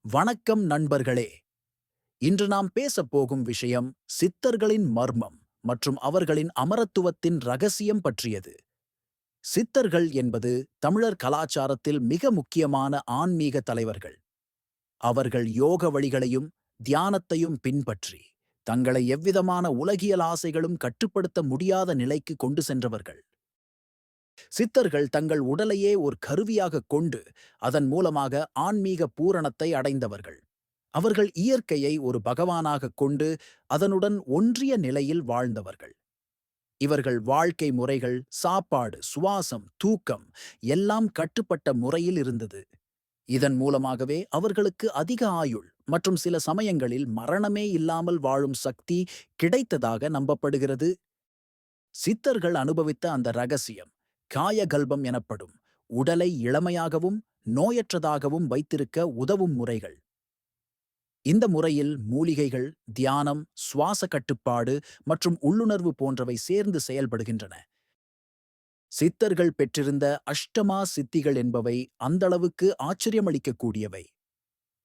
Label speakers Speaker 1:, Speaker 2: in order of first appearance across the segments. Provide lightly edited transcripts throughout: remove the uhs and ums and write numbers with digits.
Speaker 1: வணக்கம் நண்பர்களே. இன்று நாம் பேசப் போகும் விஷயம் சித்தர்களின் மர்மம் மற்றும் அவர்களின் அமரத்துவத்தின் ரகசியம் பற்றியது. சித்தர்கள் என்பது தமிழர் கலாச்சாரத்தில் மிக முக்கியமான ஆன்மீக தலைவர்கள். அவர்கள் யோக வழிகளையும் தியானத்தையும் பின்பற்றி தங்களை எவ்விதமான உலகியல் ஆசைகளும் கட்டுப்படுத்த முடியாத நிலைக்கு கொண்டு சென்றவர்கள். சித்தர்கள் தங்கள் உடலையே ஒரு கருவியாகக் கொண்டு அதன் மூலமாக ஆன்மீக பூரணத்தை அடைந்தவர்கள். அவர்கள் இயற்கையை ஒரு பகவானாகக் கொண்டு அதனுடன் ஒன்றிய நிலையில் வாழ்ந்தவர்கள். இவர்கள் வாழ்க்கை முறைகள், சாப்பாடு, சுவாசம், தூக்கம் எல்லாம் கட்டுப்பட்ட முறையில் இருந்தது. இதன் மூலமாகவே அவர்களுக்கு அதிக ஆயுள் மற்றும் சில சமயங்களில் மரணமே இல்லாமல் வாழும் சக்தி கிடைத்ததாக நம்பப்படுகிறது. சித்தர்கள் அனுபவித்த அந்த ரகசியம் காயகல்பம் எனப்படும் உடலை இளமையாகவும் நோயற்றதாகவும் வைத்திருக்க உதவும் முறைகள். இந்த முறையில் மூலிகைகள், தியானம், சுவாச கட்டுப்பாடு மற்றும் உள்ளுணர்வு போன்றவை சேர்ந்து செயல்படுகின்றன. சித்தர்கள் பெற்றிருந்த அஷ்டமா சித்திகள் என்பவை அந்தளவுக்கு ஆச்சரியமளிக்கக்கூடியவை.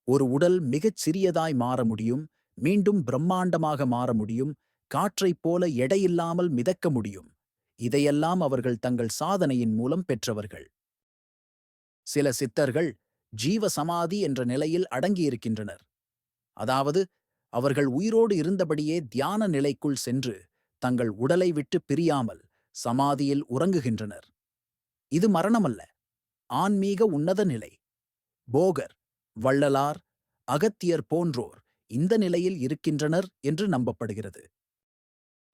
Speaker 1: ஒரு உடல் மிகச் சிறியதாய் மாற முடியும், மீண்டும் பிரம்மாண்டமாக மாற முடியும், காற்றைப் போல எடையில்லாமல் மிதக்க முடியும். இதையெல்லாம் அவர்கள் தங்கள் சாதனையின் மூலம் பெற்றவர்கள். சில சித்தர்கள் ஜீவ சமாதி என்ற நிலையில் அடங்கியிருக்கின்றனர். அதாவது அவர்கள் உயிரோடு இருந்தபடியே தியான நிலைக்குள் சென்று தங்கள் உடலை விட்டு பிரியாமல் சமாதியில் உறங்குகின்றனர். இது மரணமல்ல, ஆன்மீக உன்னத நிலை. போகர், வள்ளலார், அகத்தியர் போன்றோர் இந்த நிலையில் இருக்கின்றனர் என்று நம்பப்படுகிறது.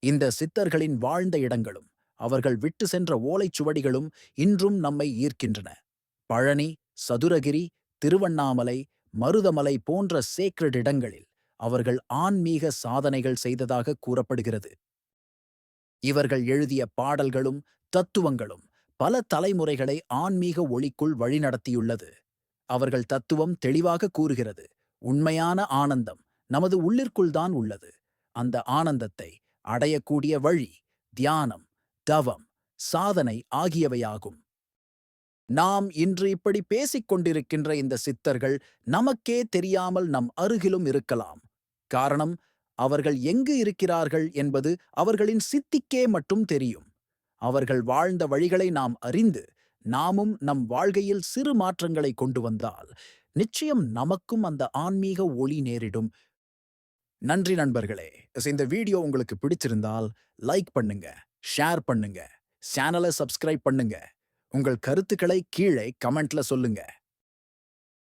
Speaker 1: இந்த சித்தர்களின் வாழ்ந்த இடங்களும் அவர்கள் விட்டு சென்ற ஓலைச்சுவடிகளும் இன்றும் நம்மை ஈர்க்கின்றன. பழனி, சதுரகிரி, திருவண்ணாமலை, மருதமலை போன்ற சேக்ரட் இடங்களில் அவர்கள் ஆன்மீக சாதனைகள் செய்ததாக கூறப்படுகிறது. இவர்கள் எழுதிய பாடல்களும் தத்துவங்களும் பல தலைமுறைகளை ஆன்மீக ஒளிக்குள் வழிநடத்தியுள்ளது. அவர்கள் தத்துவம் தெளிவாக கூறுகிறது, உண்மையான ஆனந்தம் நமது உள்ளிற்குள்தான் உள்ளது. அந்த ஆனந்தத்தை அடையக்கூடிய வழி தியானம், தவம், சாதனை ஆகியவையாகும். நாம் இன்று இப்படி பேசிக் கொண்டிருக்கின்ற இந்த சித்தர்கள் நமக்கே தெரியாமல் நம் அருகிலும் இருக்கலாம். காரணம், அவர்கள் எங்கு இருக்கிறார்கள் என்பது அவர்களின் சித்திக்கே மட்டும் தெரியும். அவர்கள் வாழ்ந்த வழிகளை நாம் அறிந்து நாமும் நம் வாழ்க்கையில் சிறு மாற்றங்களை கொண்டு வந்தால் நிச்சயம் நமக்கும் அந்த ஆன்மீக ஒளி நேரிடும். நன்றி நண்பர்களே. இந்த வீடியோ உங்களுக்கு பிடிச்சிருந்தால் லைக் பண்ணுங்க, ஷேர் பண்ணுங்க, சேனலை சப்ஸ்கிரைப் பண்ணுங்க. உங்கள் கருத்துக்களை கீழே கமெண்ட்ல சொல்லுங்க.